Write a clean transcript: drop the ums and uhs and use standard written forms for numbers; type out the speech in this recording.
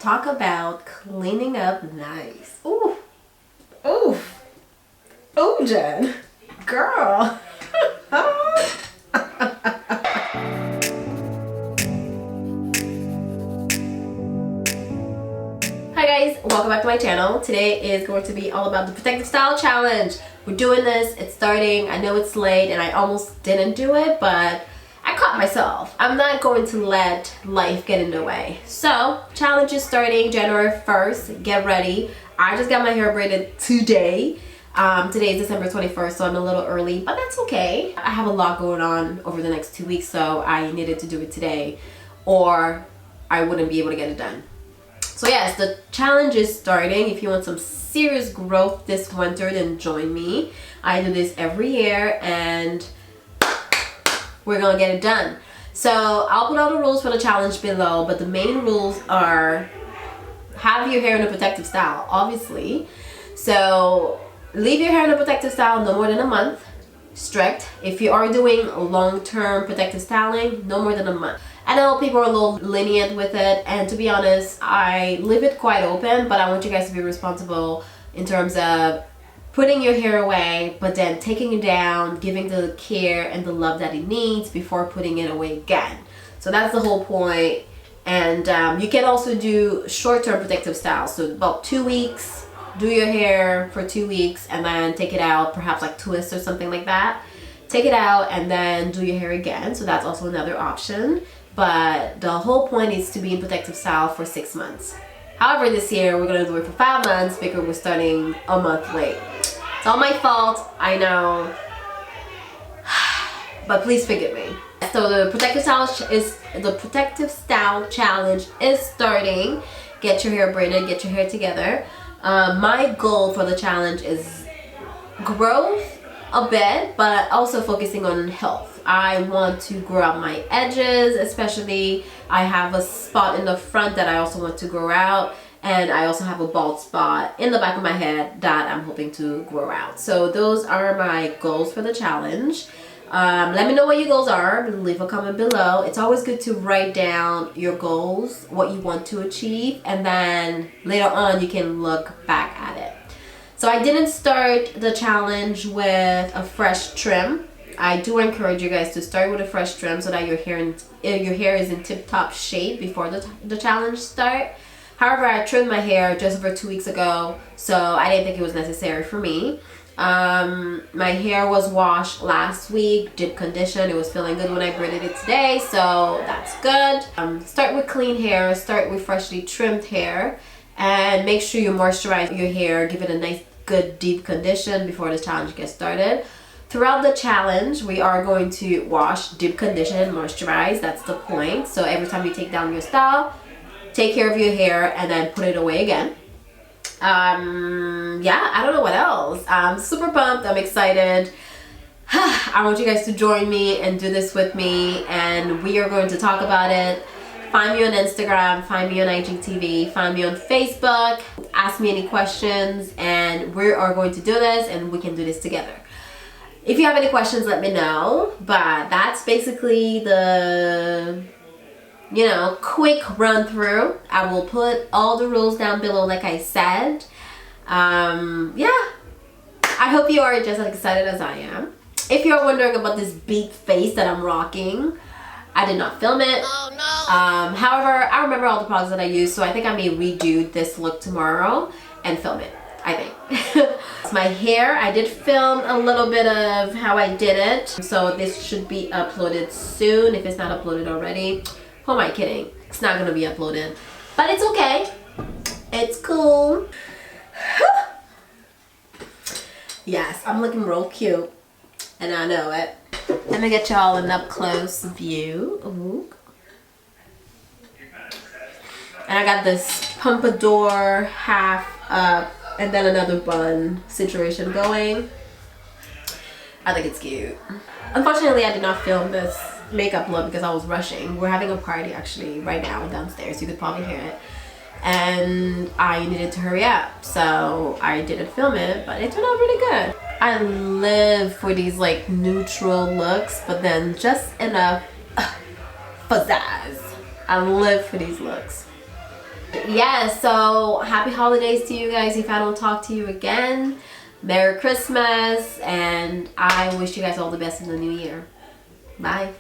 talk about cleaning up nice. Ooh. Ooh. Ooh, Jen. Girl. Hi guys, welcome back to my channel. Today is going to be all about the protective style challenge. We're doing this, it's starting. I know it's late and I almost didn't do it, but I caught myself. I'm not going to let life get in the way. So, challenge is starting January 1st. Get ready. I just got my hair braided today. Today is December 21st, so I'm a little early, but that's okay. I have a lot going on over the next 2 weeks, so I needed to do it today or I wouldn't be able to get it done. So yes, the challenge is starting. If you want some serious growth this winter, then join me. I do this every year and we're gonna get it done. So I'll put all the rules for the challenge below, but the main rules are have your hair in a protective style, obviously. So leave your hair in a protective style no more than a month. Strict. If you are doing long-term protective styling, no more than a month. I know people are a little lenient with it, and to be honest, I leave it quite open, but I want you guys to be responsible in terms of putting your hair away, but then taking it down, giving the care and the love that it needs before putting it away again. So that's the whole point. And you can also do short-term protective styles. So about 2 weeks, do your hair for 2 weeks and then take it out, perhaps like twist or something like that. Take it out and then do your hair again. So that's also another option. But the whole point is to be in protective style for 6 months. However, this year we're gonna do it for 5 months because we're starting a month late. It's all my fault, I know, but please forgive me. So the protective style challenge is starting. Get your hair braided, get your hair together. My goal for the challenge is growth a bit, but also focusing on health. I want to grow out my edges, especially I have a spot in the front that I also want to grow out, and I also have a bald spot in the back of my head that I'm hoping to grow out. So those are my goals for the challenge. Let me know what your goals are. Leave a comment below. It's always good to write down your goals, what you want to achieve, and then later on you can look back at it. So I didn't start the challenge with a fresh trim. I do encourage you guys to start with a fresh trim so that your hair is in tip-top shape before the challenge start. However, I trimmed my hair just over 2 weeks ago, so I didn't think it was necessary for me. My hair was washed last week, did condition. It was feeling good when I braided it today, so that's good. Start with clean hair, start with freshly trimmed hair, and make sure you moisturize your hair, give it a nice good deep condition before the challenge gets started. Throughout the challenge, we are going to wash, deep condition, and moisturize. That's the point. So every time you take down your style, take care of your hair and then put it away again. Yeah, I don't know what else. I'm super pumped. I'm excited. I want you guys to join me and do this with me, and we are going to talk about it. Find me on Instagram, find me on IGTV, find me on Facebook, ask me any questions, and we are going to do this and we can do this together. If you have any questions, let me know. But that's basically the, quick run through. I will put all the rules down below like I said. Yeah. I hope you are just as excited as I am. If you're wondering about this big face that I'm rocking, I did not film it. Oh no. However, I remember all the products that I used, so I think I may redo this look tomorrow and film it, I think. My hair, I did film a little bit of how I did it, so this should be uploaded soon if it's not uploaded already. Who am I kidding? It's not gonna be uploaded, but it's okay. It's cool. Yes, I'm looking real cute, and I know it. Let me get y'all an up close view. Ooh. And I got this pompadour half up and then another bun situation going. I think it's cute. Unfortunately, I did not film this makeup look because I was rushing. We're having a party actually right now downstairs. You could probably hear it. And I needed to hurry up, so I didn't film it, but it turned out really good. I live for these like neutral looks, but then just enough pizzazz. I live for these looks. yeah, so happy holidays to you guys if I don't talk to you again. Merry Christmas, and I wish you guys all the best in the new year. Bye.